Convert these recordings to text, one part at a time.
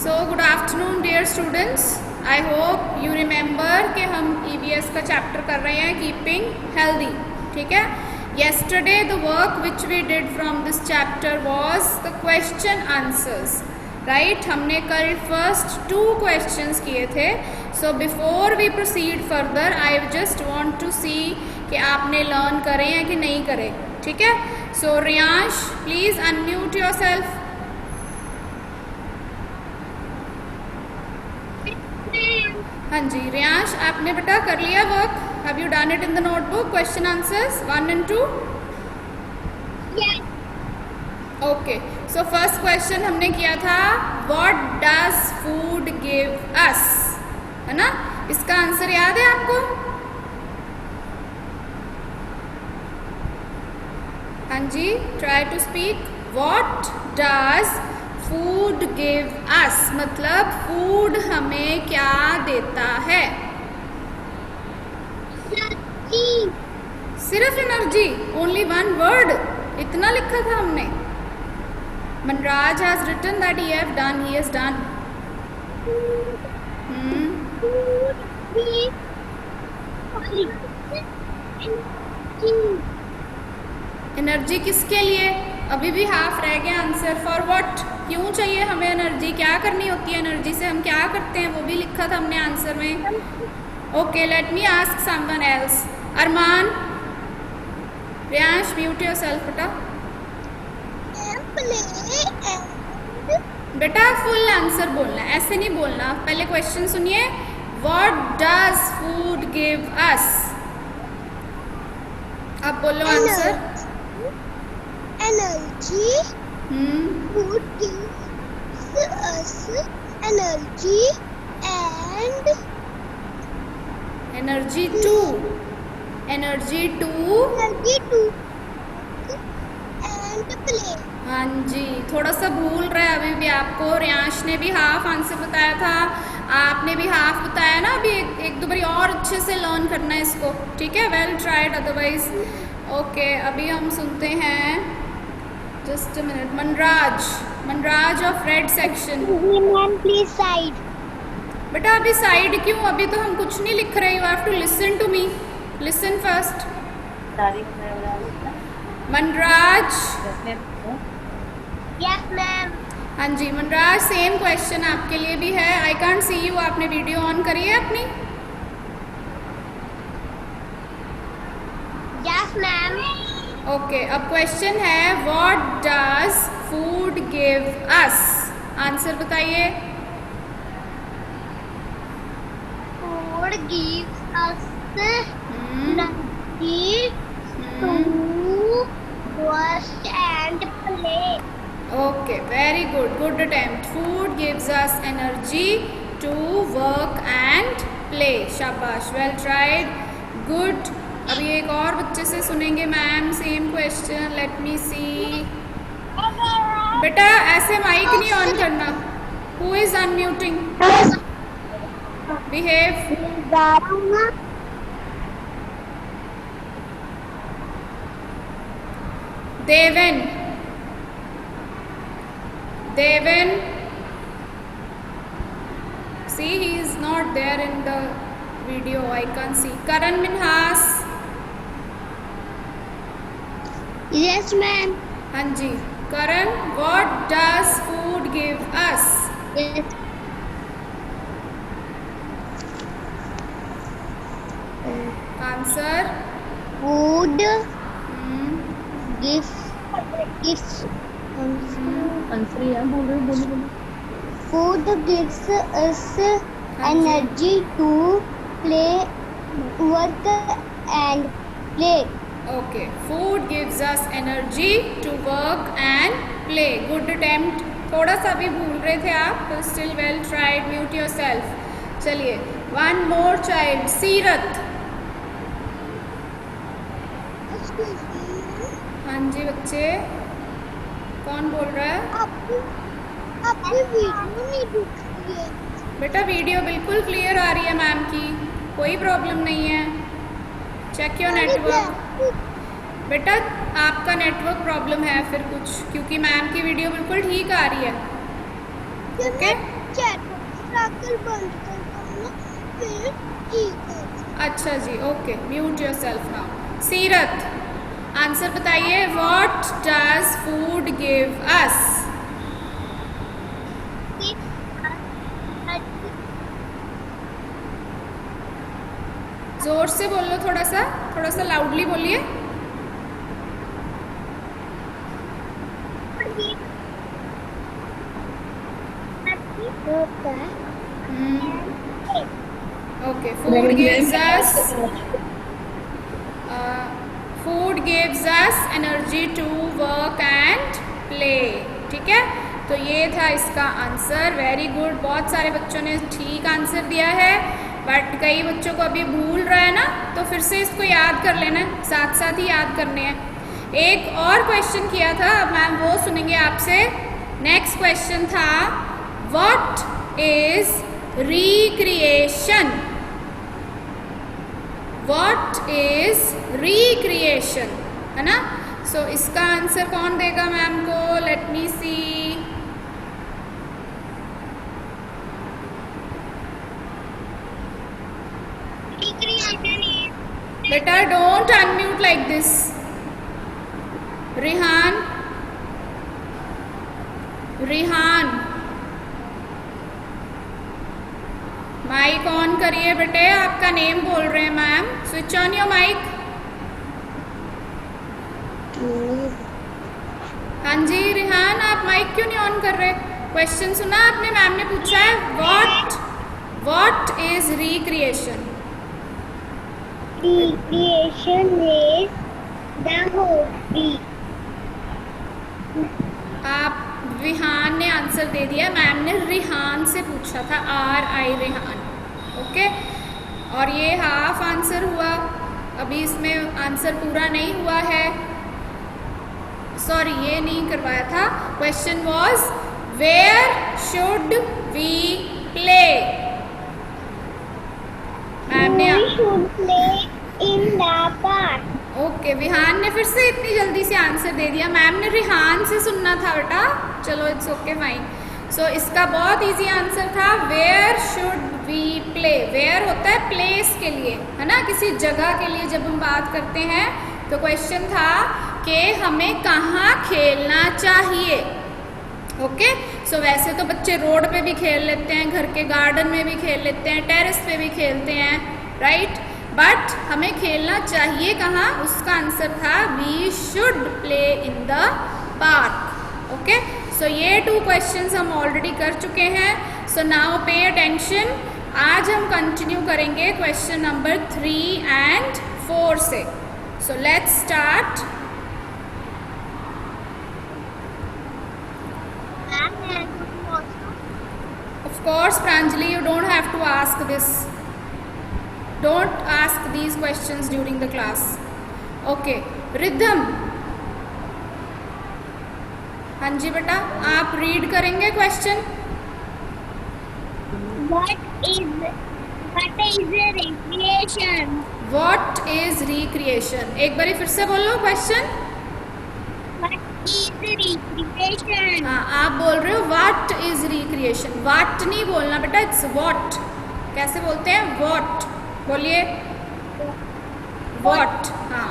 So good afternoon dear students. I hope you remember कि हम EVS का chapter कर रहे हैं कीपिंग हेल्दी. ठीक है. Yesterday the work which we did from this chapter was the question answers. Right? हमने कल first 2 questions किए थे. So before we proceed further, I just want to see कि आपने learn करे हैं कि नहीं करे. ठीक है. So Riyansh, please unmute yourself. हाँ जी रियांश, आपने बेटा कर लिया work? Have you done it in the notebook? Question answers 1 and 2? Okay, so first question हमने किया था what does food give us, है ना? इसका आंसर याद है आपको? हाँ जी, try to speak. What does food give us, मतलब फूड हमें क्या देता है? सिर्फ एनर्जी, ओनली 1 वर्ड, इतना लिखा था हमने. Manraj has written that he have done, he has done. Energy किसके लिए? अभी भी हाफ रह गया आंसर. फॉर व्हाट, क्यों चाहिए हमें एनर्जी? क्या करनी होती है एनर्जी से? हम क्या करते हैं वो भी लिखा था हमने आंसर में. Okay, let me ask someone else. Arman, Riyansh, mute yourself बेटा. बेटा फुल आंसर बोलना है, ऐसे नहीं बोलना. पहले क्वेश्चन सुनिए. व्हाट डज फूड गिव अस? अब बोलो answer. Energy. Food gives us energy and energy to and play. हाँ जी, थोड़ा सा भूल रहा है अभी भी आपको. रियांश ने भी हाफ आंसर बताया था, आपने भी हाफ बताया ना. अभी एक दो बारी और अच्छे से लर्न करना है इसको. ठीक है, वेल ट्राइड अदरवाइज. ओके, अभी हम सुनते हैं. Just a minute. Manraj of red section. Ma'am please side. बेटा अभी साइड क्यों? अभी तो हम कुछ नहीं लिख रहे. You have to listen to me. Listen first. Manraj. Yes ma'am. हाँ जी मनराज, सेम क्वेश्चन आपके लिए भी है. I can't see you. आपने वीडियो ऑन करी है अपनी? Yes ma'am. ओके, अब क्वेश्चन है what does food give us? Answer बताइए. Food gives us energy to work and play. Okay, very good, good attempt. Food gives us energy to work and play. शाबाश, well tried, good. अभी एक और बच्चे से सुनेंगे ma'am same question. Let me see. बेटा ऐसे माइक नहीं ऑन करना. Who is unmuting? Behave. Devan. See, he is not there in the video. I can't see. Karan Minhas. Yes ma'am. हाँ जी Karan, what does food give us? Answer. Food gives food gives us energy to play work and play. Okay, food gives us energy to work and play. Good attempt. थोड़ा सा भी भूल रहे थे आप, but still well tried. Mute yourself. चलिए, one more child. सीरत. हाँ जी बच्चे, कौन बोल रहा है? आपकी वीडियो नहीं दिख रही है. बेटा वीडियो बिल्कुल क्लियर आ रही है मैम की, कोई प्रॉब्लम नहीं है. Check your network. बेटा आपका नेटवर्क प्रॉब्लम है फिर कुछ, क्योंकि मैम की वीडियो बिल्कुल ठीक आ रही है. ओके चैट बॉक्स आकर बंद कर दो ना, फिर ठीक है। अच्छा जी, okay, mute yourself now. Seerat, answer बताइए। What does food give us? जोर से बोलो, थोड़ा सा लाउडली बोलिए। Okay, food gives us energy to work and play. ठीक है, तो ये था इसका आंसर। वेरी गुड, बहुत सारे बच्चों ने ठीक आंसर दिया है, बट कई बच्चों को अभी भूल रहा है ना, तो फिर से इसको याद कर लेना, साथ साथ ही याद करने हैं। एक और क्वेश्चन किया था, अब मैम वो सुनेंगे आपसे। नेक्स्ट क्वेश्चन था, what is recreation? What is recreation, है ना? सो इसका आंसर कौन देगा मैम को? Let me see. बेटा don't unmute like this. Rihan, mic on करिए बेटे, आपका नेम बोल रहे हैं ma'am. Switch on your mic. हाँ जी रिहान, आप माइक क्यों नहीं ऑन कर रहे? क्वेश्चन सुना आपने? मैम ने पूछा है what is recreation? Recreation is the hobby. आप रिहान ने आंसर दे दिया, मैम ने रिहान से पूछा था, RI रिहान। ओके, और ये हाफ आंसर हुआ, अभी इसमें आंसर पूरा नहीं हुआ है। सॉरी, ये नहीं करवाया था। Question was where should we play? Ma'am ने In the park. ओके, विहान ने फिर से इतनी जल्दी से आंसर दे दिया। मैम ने रिहान से सुनना था बेटा। चलो इट्स ओके फाइन। सो इसका बहुत इजी आंसर था, where should we play. Where होता है प्लेस के लिए, है ना, किसी जगह के लिए जब हम बात करते हैं। तो क्वेश्चन था कि हमें कहाँ खेलना चाहिए। ओके, सो वैसे तो बच्चे रोड पे भी खेल लेते हैं, घर के गार्डन में भी खेल लेते हैं, टेरेस पे भी खेलते हैं, राइट? बट हमें खेलना चाहिए कहाँ? उसका आंसर था we should play in the park. Okay, so ये 2 क्वेश्चंस हम ऑलरेडी कर चुके हैं। So now pay attention. आज हम कंटिन्यू करेंगे क्वेश्चन नंबर 3 and 4 से। So let's start. Of course, Pranjali, you don't have to ask this. Don't ask these questions during the class. Okay, Rhythm. हाँ जी बेटा, आप रीड करेंगे question. What is recreation? What is recreation? एक बारी फिर से बोलो क्वेश्चन। What is recreation? हाँ, आप बोल रहे हो what is recreation। what नहीं बोलना बेटा, it's what। कैसे बोलते हैं? what। बोलिए what। हाँ,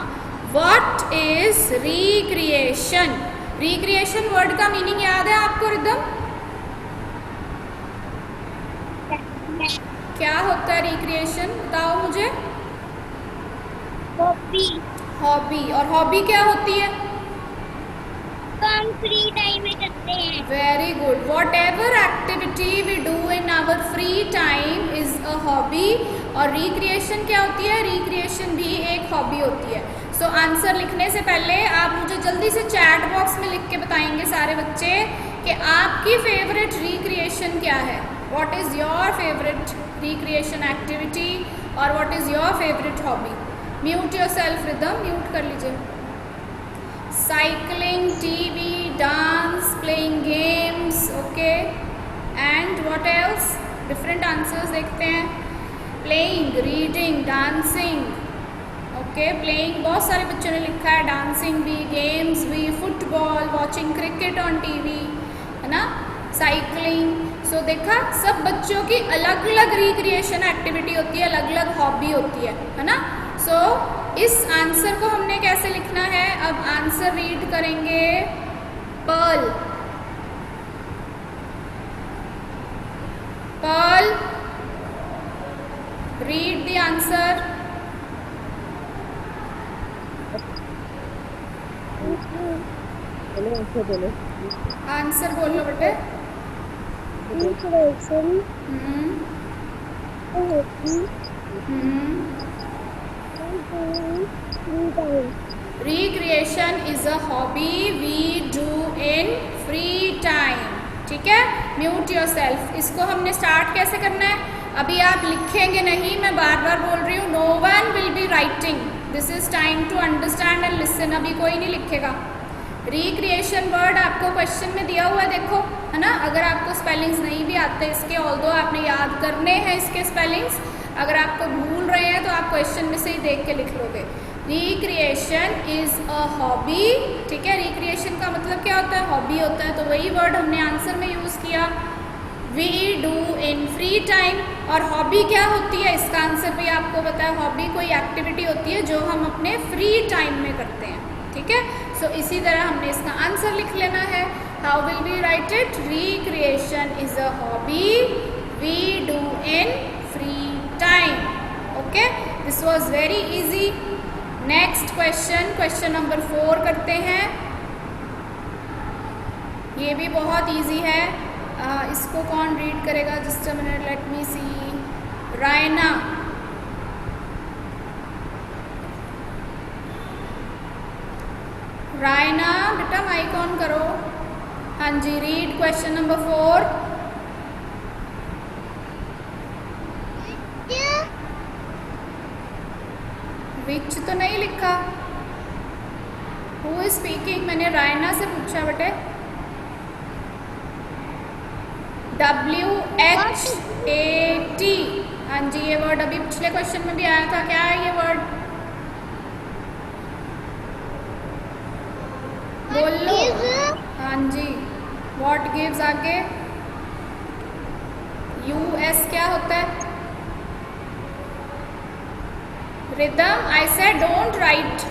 what is recreation? recreation word का मीनिंग याद है आपको रिदम? क्या होता है recreation? बताओ मुझे। हॉबी। और हॉबी क्या होती है? हम फ्री टाइम में करते हैं। Very good. Whatever activity we do in our free time is a hobby. और रिक्रिएशन क्या होती है? रिक्रिएशन भी एक हॉबी होती है। सो आंसर लिखने से पहले आप मुझे जल्दी से चैट बॉक्स में लिख के बताएंगे सारे बच्चे कि आपकी फेवरेट रिक्रिएशन क्या है। What is your favourite recreation activity और what is your favourite hobby? Mute yourself Ridham, mute कर लीजिए। Cycling, TV, dance, playing games, okay, and what else? Different answers देखते हैं। Playing, reading, dancing, okay, playing बहुत सारे बच्चों ने लिखा है, dancing भी, games भी, football, watching cricket on TV, है ना, cycling। So सो देखा, सब बच्चों की अलग अलग रिक्रिएशन एक्टिविटी होती है, अलग अलग हॉबी होती है ना। सो इस आंसर को हमने कैसे लिखना है, अब आंसर रीड करेंगे। Pearl, Pearl read the answer. Answer बोलो बेटे। Recreation is a hobby we do in free time. ठीक है, म्यूट योर सेल्फ। इसको हमने स्टार्ट कैसे करना है, अभी आप लिखेंगे नहीं, मैं बार बार बोल रही हूँ, no one will be writing, this is time to understand and listen. अभी कोई नहीं लिखेगा। रिक्रिएशन वर्ड आपको क्वेश्चन में दिया हुआ है, देखो, है ना। अगर आपको स्पेलिंग्स नहीं भी आते इसके, ऑल्दो आपने याद करने हैं इसके स्पेलिंग्स, अगर आपको भूल रहे हैं तो आप क्वेश्चन में से ही देख के लिख लोगे। Recreation is a hobby. ठीक है, रिक्रिएशन का मतलब क्या होता है, हॉबी होता है, तो वही वर्ड हमने आंसर में यूज़ किया, we do in free time. और हॉबी क्या होती है, इसका आंसर भी आपको पता है, हॉबी कोई एक्टिविटी होती है जो हम अपने फ्री टाइम में करते हैं। ठीक है, सो इसी तरह हमने इसका आंसर लिख लेना है। How will we write it, recreation is a hobby we do in free time. Okay, this was very easy. Next question, question number 4 करते हैं। ये भी बहुत इजी है, इसको कौन रीड करेगा, just a minute, let me see. Raina, Raina बेटा माइक ऑन करो। हाँ जी, रीड क्वेश्चन नंबर 4। विच तो नहीं लिखा, हु इज स्पीकिंग, मैंने रायना से पूछा बेटे। WHAT, हाँ जी, ये वर्ड अभी पिछले क्वेश्चन में भी आया था, क्या है ये वर्ड, बोल लो। हाँ जी, व्हाट गिव्स, आगे US क्या होता है, rhythm. I said don't write,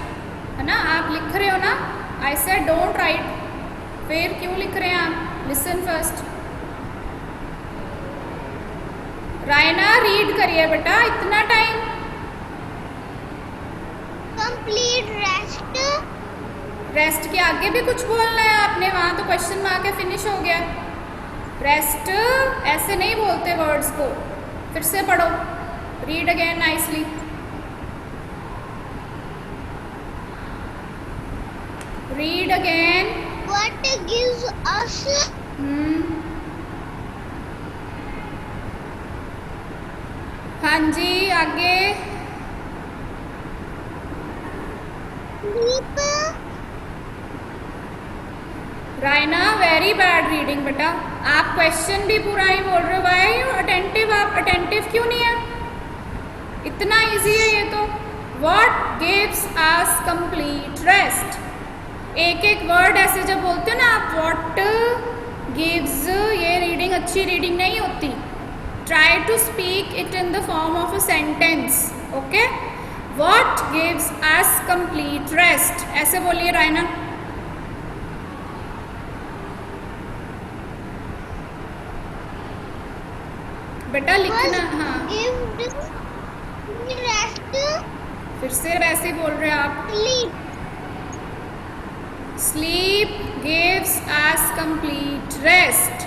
है ना, आप लिख रहे हो ना, आई सेड डोंट राइट, फिर क्यों लिख रहे हैं आप, लिसन फर्स्ट। रायना रीड करिए बेटा, इतना टाइम। कंप्लीट रेस्ट, रेस्ट के आगे भी कुछ बोलना है आपने, वहाँ तो क्वेश्चन में आके फिनिश हो गया। रेस्ट ऐसे नहीं बोलते वर्ड्स को, फिर से पढ़ो, read again nicely. Read again. What gives us, हाँ जी, आगे। Sleep, Raina very bad reading बेटा, आप क्वेश्चन भी पूरा नहीं बोल रहे हो, वाई यू अटेंटिव, आप अटेंटिव क्यों नहीं है, इतना इजी है ये तो। What gives us complete rest, एक एक वर्ड ऐसे जब बोलते हो ना आप, व्हाट गिव्स, ये रीडिंग अच्छी रीडिंग नहीं होती। Try to speak it in the form of a sentence. Okay, what gives us complete rest, ऐसे बोलिए रायना। बेटा लिखना, हाँ, रेस्ट, फिर से वैसे ही बोल रहे हैं आप। Sleep, Sleep gives us complete rest.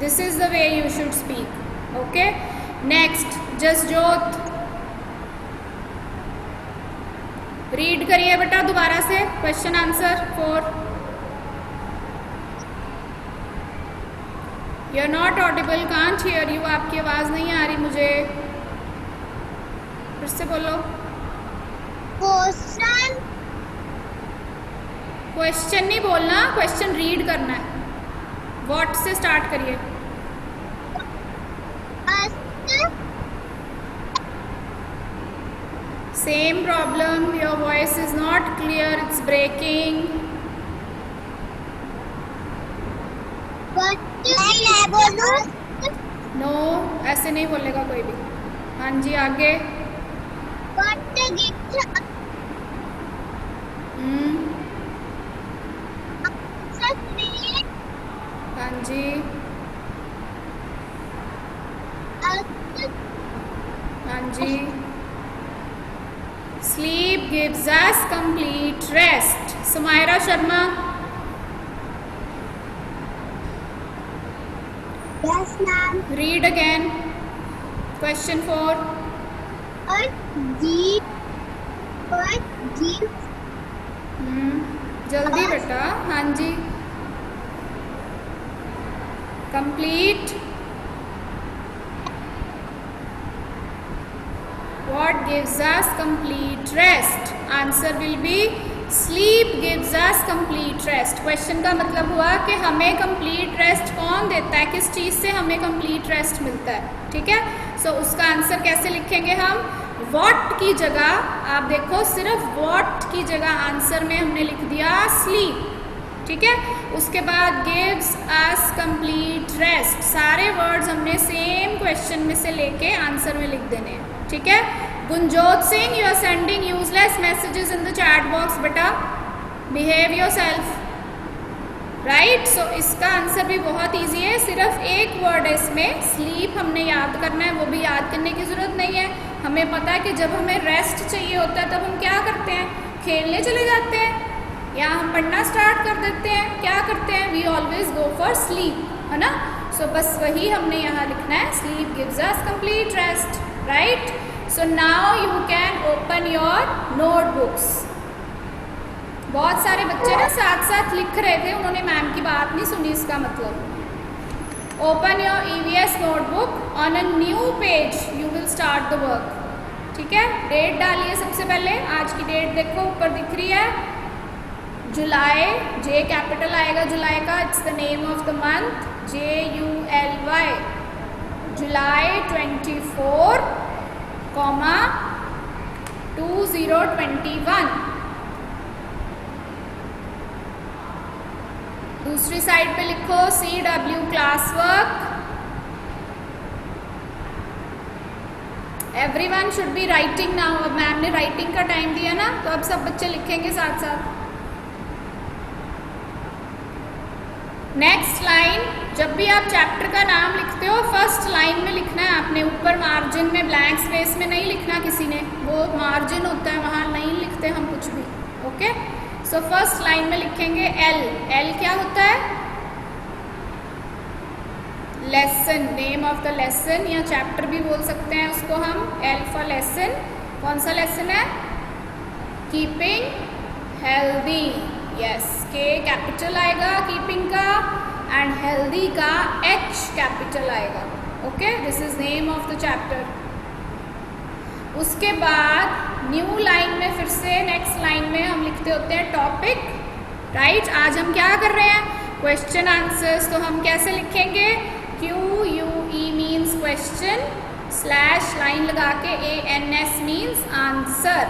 This is the way you should speak. Okay. Next, Jasjot. Read करिए बेटा दोबारा से question answer 4. You're not audible, can't hear you. आपकी आवाज़ नहीं आ रही मुझे, फिर से बोलो। क्वेश्चन, क्वेश्चन नहीं बोलना, क्वेश्चन रीड करना है। व्हाट से स्टार्ट करिए। Same problem, your voice is not clear, it's breaking. बोलो, नो, ऐसे नहीं बोलेगा कोई भी। हाँ जी, आगे। What gives us sleep? हाँ जी, हाँ जी। Sleep gives us complete rest. Sumaira Sharma. Yes, ma'am. Read again question 4। What gives जल्दी बेटा। हाँ जी, complete. What gives us complete rest? Answer will be sleep gives us complete rest. Question का मतलब हुआ कि हमें complete rest कौन देता है, किस चीज़ से हमें complete rest मिलता है, ठीक है। सो उसका आंसर कैसे लिखेंगे हम? what की जगह आप देखो, सिर्फ what की जगह आंसर में हमने लिख दिया sleep, ठीक है। उसके बाद gives us complete rest, सारे वर्ड्स हमने सेम क्वेश्चन में से लेके आंसर में लिख देने हैं, ठीक है। Gunjot Singh, you are sending useless messages in the chat box बेटा, बिहेव योरसेल्फ, राइट। सो इसका आंसर भी बहुत इजी है, सिर्फ एक वर्ड है इसमें, स्लीप हमने याद करना है, वो भी याद करने की ज़रूरत नहीं है। हमें पता है कि जब हमें रेस्ट चाहिए होता है तब हम क्या करते हैं, खेलने चले जाते हैं या हम पढ़ना स्टार्ट कर देते हैं, क्या करते हैं, we always go for sleep, है ना। सो बस वही हमने यहाँ लिखना है, sleep gives us complete rest, right. So now you can open your notebooks. बहुत सारे बच्चे ना साथ साथ लिख रहे थे, उन्होंने मैम की बात नहीं सुनी, इसका मतलब open your EVS notebook on a new page, you will start the work, ठीक है। डेट डालिए सबसे पहले, आज की डेट देखो ऊपर दिख रही है, जुलाई, जे कैपिटल आएगा जुलाई का, it's the name of the month, JULY, जुलाई 24, 2021। दूसरी साइड पे लिखो CW class work. Everyone should be writing now. अब मैम ने राइटिंग का टाइम दिया ना, तो अब सब बच्चे लिखेंगे साथ साथ। नेक्स्ट लाइन, जब भी आप चैप्टर का नाम लिखते हो फर्स्ट लाइन में लिखना है आपने, ऊपर मार्जिन में ब्लैंक स्पेस में नहीं लिखना किसी ने, वो मार्जिन होता है वहाँ नहीं लिखते हम कुछ भी, ओके। सो फर्स्ट लाइन में लिखेंगे L। L क्या होता है? Lesson, name of the lesson या चैप्टर भी बोल सकते हैं उसको हम, L फॉर लेसन। कौन सा लेसन है? Keeping healthy, yes, K capital आएगा कीपिंग का, एंड हेल्दी का H कैपिटल आएगा, okay. This is name of the chapter. उसके बाद न्यू लाइन में फिर से नेक्स्ट लाइन में हम लिखते होते हैं टॉपिक, राइट। आज हम क्या कर रहे हैं? Question answers. तो हम कैसे लिखेंगे? QUE means question, slash line लगा के ANS means answer,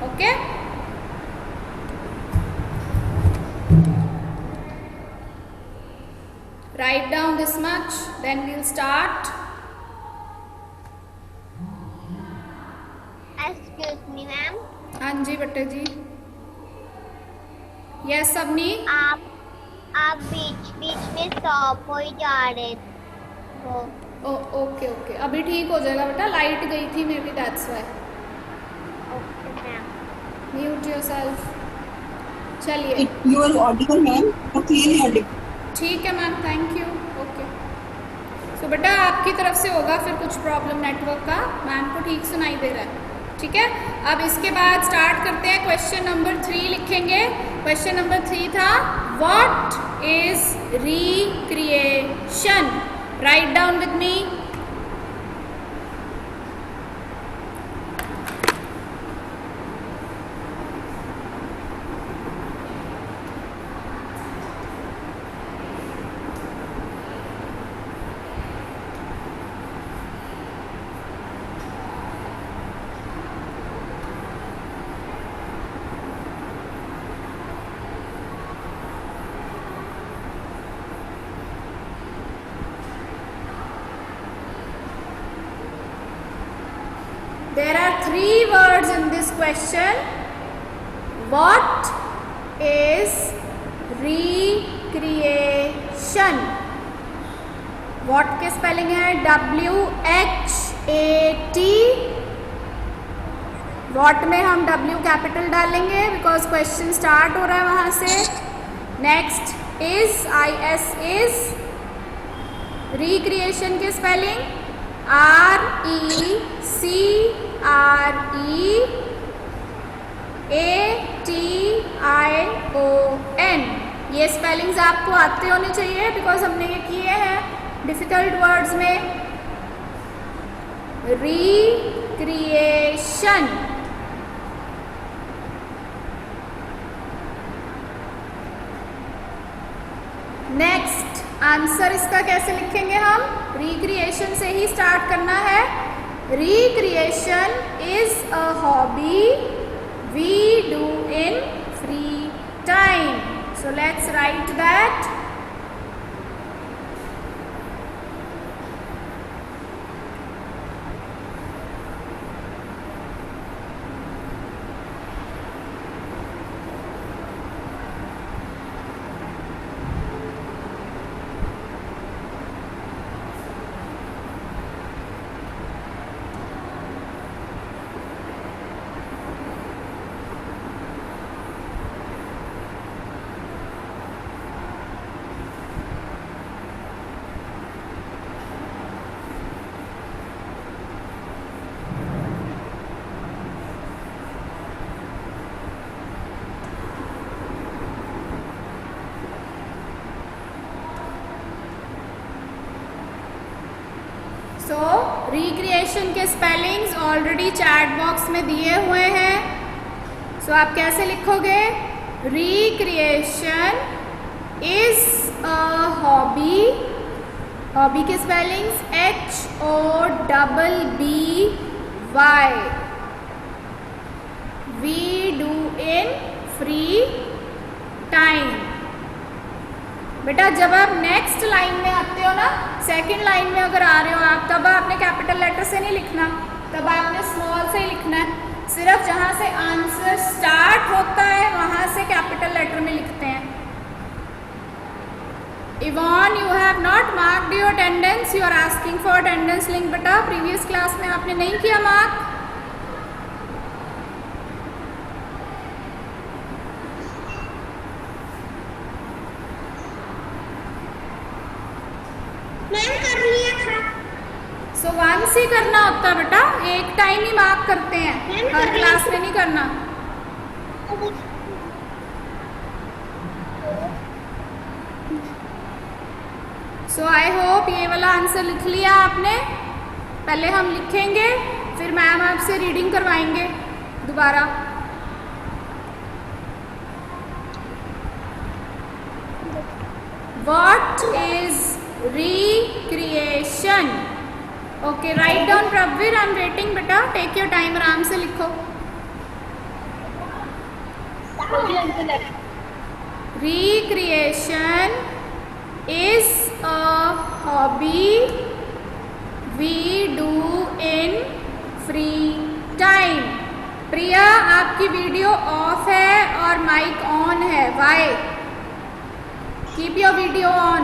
okay. Write down this much, then we'll start. Excuse me, ma'am. हाँ जी बेटे जी। यस सबनी। आप बीच बीच में स्टॉप हो ही जा रहे हो। ओके ओके, अभी ठीक हो जाएगा बेटा, लाइट गई थी may be, that's why. Okay ma'am. Mute yourself. चलिए। You are audible, ma'am. Clearly audible. ठीक है मैम, थैंक यू, ओके। सो बेटा आपकी तरफ से होगा फिर कुछ प्रॉब्लम नेटवर्क का, मैम को ठीक सुनाई दे रहा है, ठीक है। अब इसके बाद स्टार्ट करते हैं, क्वेश्चन नंबर 3 लिखेंगे। क्वेश्चन नंबर 3 था what is recreation? Write down with me. There are 3 words in this question. What is recreation? What के स्पेलिंग है WHAT. What में हम W कैपिटल डालेंगे बिकॉज क्वेश्चन स्टार्ट हो रहा है वहाँ से. Next is IS is. Recreation के स्पेलिंग RECREATION. ये स्पेलिंग्स आपको आते होने चाहिए बिकॉज हमने ये किए हैं डिफिकल्ट वर्ड्स में. रिक्रिएशन. नेक्स्ट आंसर इसका कैसे लिखेंगे हम. रिक्रिएशन से ही स्टार्ट करना है. Recreation is a hobby we do in free time. So let's write that. So recreation के स्पेलिंग्स ऑलरेडी चैट बॉक्स में दिए हुए हैं. सो आप कैसे लिखोगे. Recreation is a hobby. Hobby के spellings HOBBY. We do in free time. बेटा जब आप नेक्स्ट लाइन में आते हो ना, सेकंड लाइन में अगर आ रहे हो आप, तब आपने कैपिटल लेटर से नहीं लिखना, तब आपने स्मॉल से ही लिखना है. सिर्फ जहाँ से आंसर स्टार्ट होता है वहाँ से कैपिटल लेटर में लिखते हैं. Yvonne you have not marked your attendance. You are asking for attendance link. बेटा प्रीवियस क्लास में आपने नहीं किया मार्क. सो वंस ही करना होता है बेटा, एक टाइम ही मार्क करते हैं, हर क्लास में नहीं करना. सो आई होप ये वाला आंसर लिख लिया आपने. पहले हम लिखेंगे फिर मैम आपसे रीडिंग करवाएंगे दोबारा. What is recreation? Okay, write down Prabhir. I'm waiting बेटा. Take your time. आराम से लिखो. Recreation is a hobby we do in free time. प्रिया आपकी वीडियो ऑफ है और माइक ऑन है. Why? Keep your video on.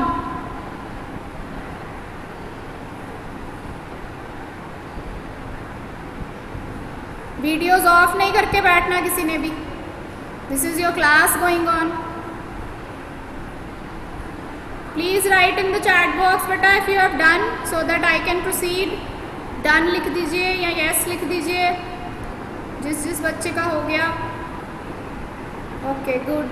Videos off नहीं करके बैठना किसी ने भी. This is your class going on. Please write in the chat box बेटा if you have done, so that I can proceed. Done लिख दीजिए या यस लिख दीजिए जिस जिस बच्चे का हो गया. Okay good.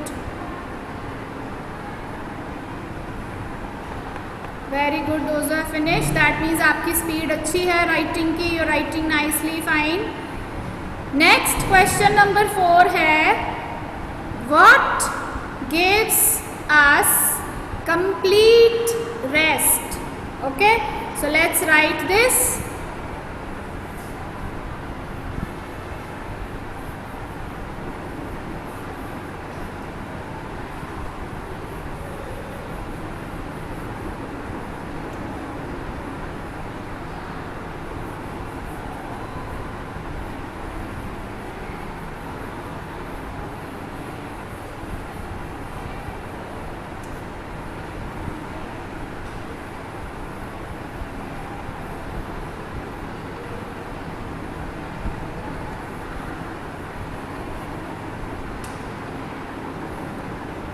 Very good. Those are finish. That means आपकी स्पीड अच्छी है राइटिंग की. You writing nicely. Fine. Next question number 4 है what gives us complete rest. Okay, so let's write this.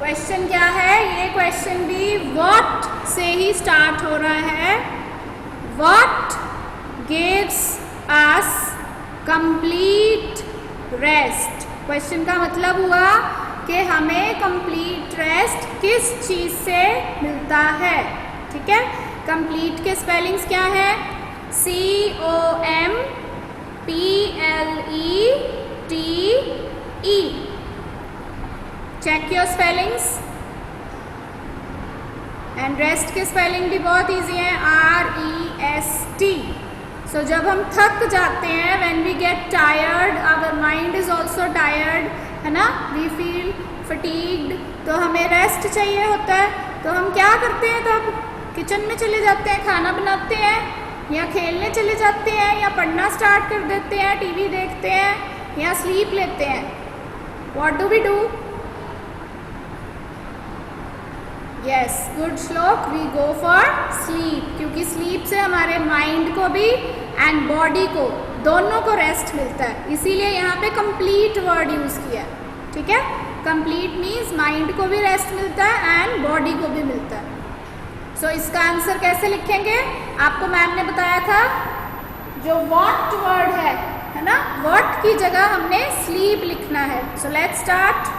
Question क्या है? ये क्वेश्चन भी व्हाट से ही स्टार्ट हो रहा है। What gives us complete rest. Question का मतलब हुआ कि हमें कंप्लीट रेस्ट किस चीज़ से मिलता है। ठीक है, कंप्लीट के स्पेलिंग्स क्या है? COMPLETE। Check your spellings. And rest के स्पेलिंग भी बहुत इजी है, REST। सो जब हम थक जाते हैं, when we get tired, our mind is also tired, है ना, वी फील फटीग्ड, तो हमें रेस्ट चाहिए होता है। तो हम क्या करते हैं? तब किचन में चले जाते हैं, खाना बनाते हैं, या खेलने चले जाते हैं, या पढ़ना स्टार्ट कर देते हैं, टीवी देखते हैं, या स्लीप लेते हैं। What do we do? Yes, good Shlok, we go for sleep, क्योंकि स्लीप से हमारे माइंड को भी एंड बॉडी को, दोनों को रेस्ट मिलता है। इसीलिए यहाँ पे कंप्लीट वर्ड यूज़ किया है। ठीक है, कंप्लीट मीन्स माइंड को भी रेस्ट मिलता है एंड बॉडी को भी मिलता है। सो इसका आंसर कैसे लिखेंगे? आपको मैम ने बताया था, जो व्हाट वर्ड है ना, व्हाट की जगह हमने स्लीप लिखना है। So let's start.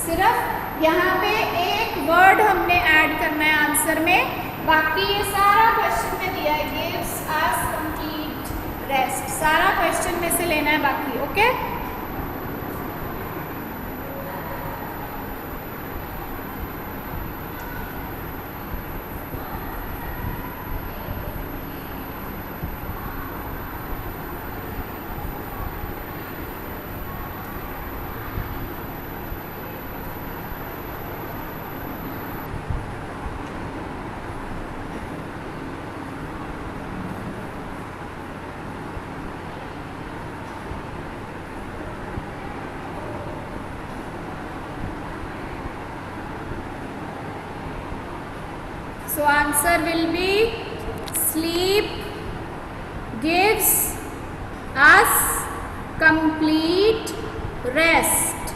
सिर्फ यहाँ पे एक वर्ड हमने ऐड करना है आंसर में, बाकी ये सारा क्वेश्चन में दिया है, गिव्स अस कंप्लीट रेस्ट, सारा क्वेश्चन में से लेना है बाकी। Okay, so answer will be sleep gives us complete rest।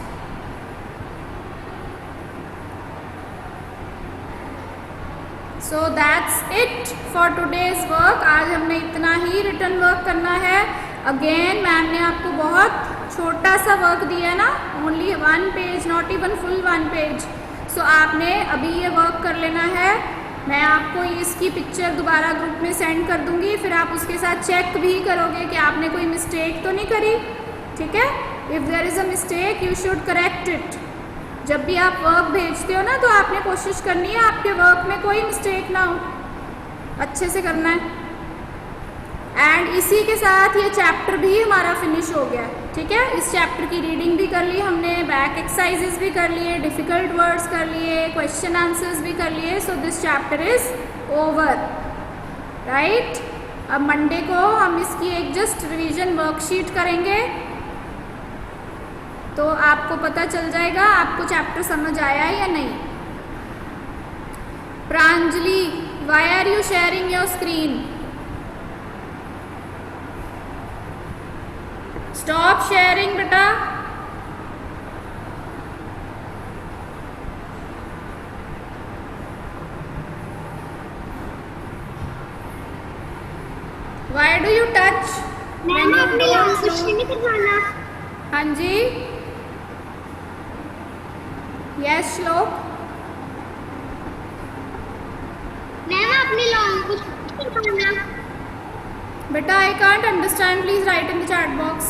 so that's it for today's work। आज हमने इतना ही रिटर्न वर्क करना है। अगेन मैम ने आपको बहुत छोटा सा वर्क दिया है ना, only 1 page, not even full 1 page. So आपने अभी ये वर्क कर लेना है। मैं आपको इसकी पिक्चर दोबारा ग्रुप में सेंड कर दूंगी, फिर आप उसके साथ चेक भी करोगे कि आपने कोई मिस्टेक तो नहीं करी। ठीक है, if there is a mistake you should correct it. जब भी आप वर्क भेजते हो ना, तो आपने कोशिश करनी है आपके वर्क में कोई मिस्टेक ना हो, अच्छे से करना है। एंड इसी के साथ ये चैप्टर भी हमारा फिनिश हो गया। ठीक है, इस चैप्टर की रीडिंग भी कर ली हमने, बैक एक्सरसाइजेस भी कर लिए, डिफ़िकल्ट वर्ड्स कर लिए, क्वेश्चन आंसर्स भी कर लिए। So this chapter is over, right. अब मंडे को हम इसकी एक जस्ट रिवीजन वर्कशीट करेंगे, तो आपको पता चल जाएगा आपको चैप्टर समझ आया है या नहीं। Pranjali, why are you sharing your screen? Stop sharing बेटा। Why do you touch? Ma'am आपने लॉन्ग क्वेश्चन नहीं करवाना? हाँ जी, यस श्लोक। मैम आपने लॉन्ग क्वेश्चन करवाना? बेटा I can't understand, please write in the chat box.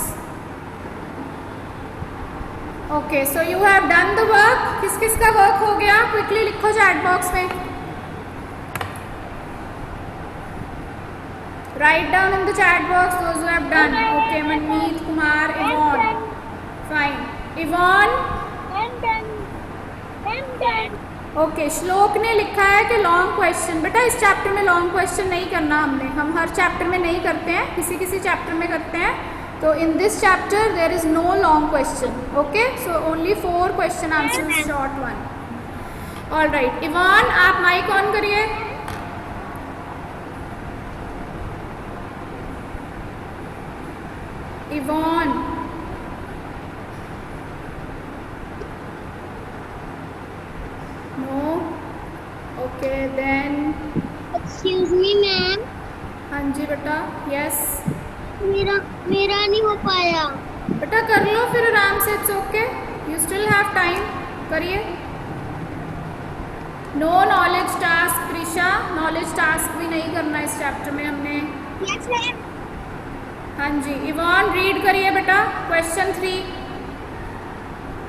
Okay, so you have done the work. किस किस का वर्क हो गया? क्विकली लिखो चैट बॉक्स में। Write down in the chat box those who have done. Okay, Manmeet Kumar, Yvonne, fine. Yvonne, okay, Shlok ने लिखा है कि लॉन्ग क्वेश्चन। बेटा इस चैप्टर में लॉन्ग क्वेश्चन नहीं करना हमने, हम हर चैप्टर में नहीं करते हैं, किसी किसी चैप्टर में करते हैं। तो in this chapter there is no long question. Okay, so only 4 question answer, short 1। All right, Yvonne आप माइक ऑन करिए। Yvonne. No. Okay, then. Excuse me, ma'am. हाँ जी बेटा. Yes. मेरा नहीं हो पाया. बेटा कर लो फिर आराम से. It's okay. You still have time. करिए. No knowledge task Prisha. Knowledge task भी नहीं करना इस चैप्टर में हमने. Yes, ma'am. हाँ जी. इवॉन रीड करिए बेटा. क्वेश्चन 3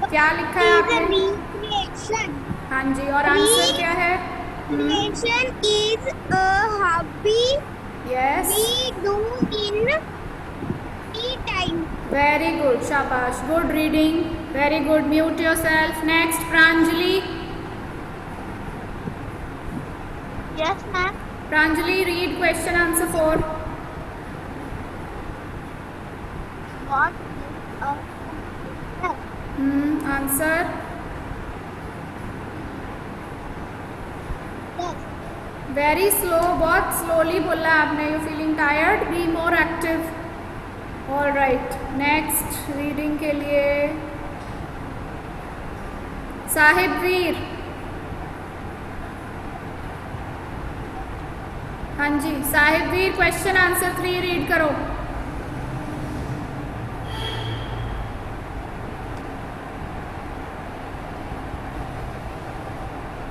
क्या लिखा है आपने? Recreation. हाँ जी. और आंसर क्या है? Recreation is a hobby yes. we do in free time. Very good. शाबाश. Good reading. Very good. Mute yourself. Next Pranjali. Yes, ma'am. Pranjali read question answer 4. What is a computer? Answer. Yes. Very slow. बहुत slowly बोला आपने. You feeling tired? Be more active. All right. Next reading के लिए साहिब वीर. हाँ जी. Sahib Veer question answer 3 रीड करो.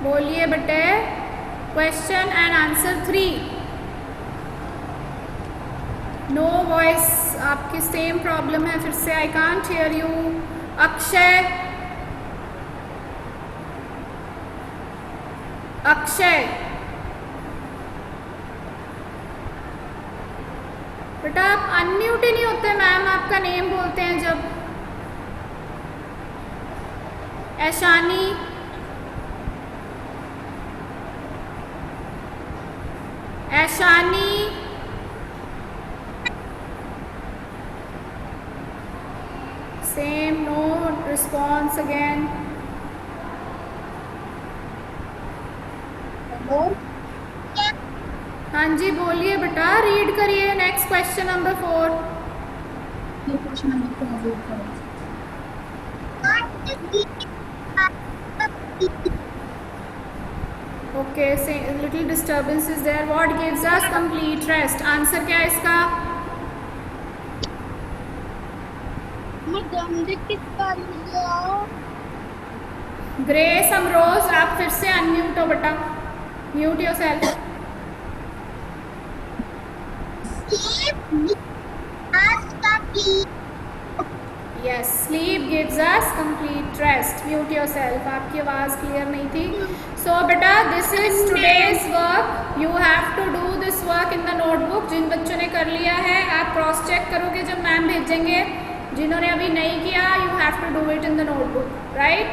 बोलिए बेटे. Question and answer 3. No voice. आपकी सेम प्रॉब्लम है फिर से. I can't hear you. Akshay. Akshay बेटा आप अनम्यूट ही नहीं होते. मैम आपका नेम बोलते हैं जब. Aishani. Aishani. Same. No response again. हाँ जी बोलिए बेटा. रीड करिए. Next question number 4. ये क्वेश्चन नंबर 4 रीड करो. Okay. Little disturbance is there. What gives us complete rest? Answer क्या है इसका? ग्रेस अमरोज. आप फिर से अनम्यूट हो बेटा. Mute yourself. Yes. Sleep gives us complete rest. Mute yourself. आपकी आवाज़ क्लियर नहीं थी. सो बेटा this is today's work. You have to do this work in the notebook. जिन बच्चों ने कर लिया है आप क्रॉस चेक करोगे जब मैम भेजेंगे. जिन्होंने अभी नहीं किया you have to do it in the notebook. Right.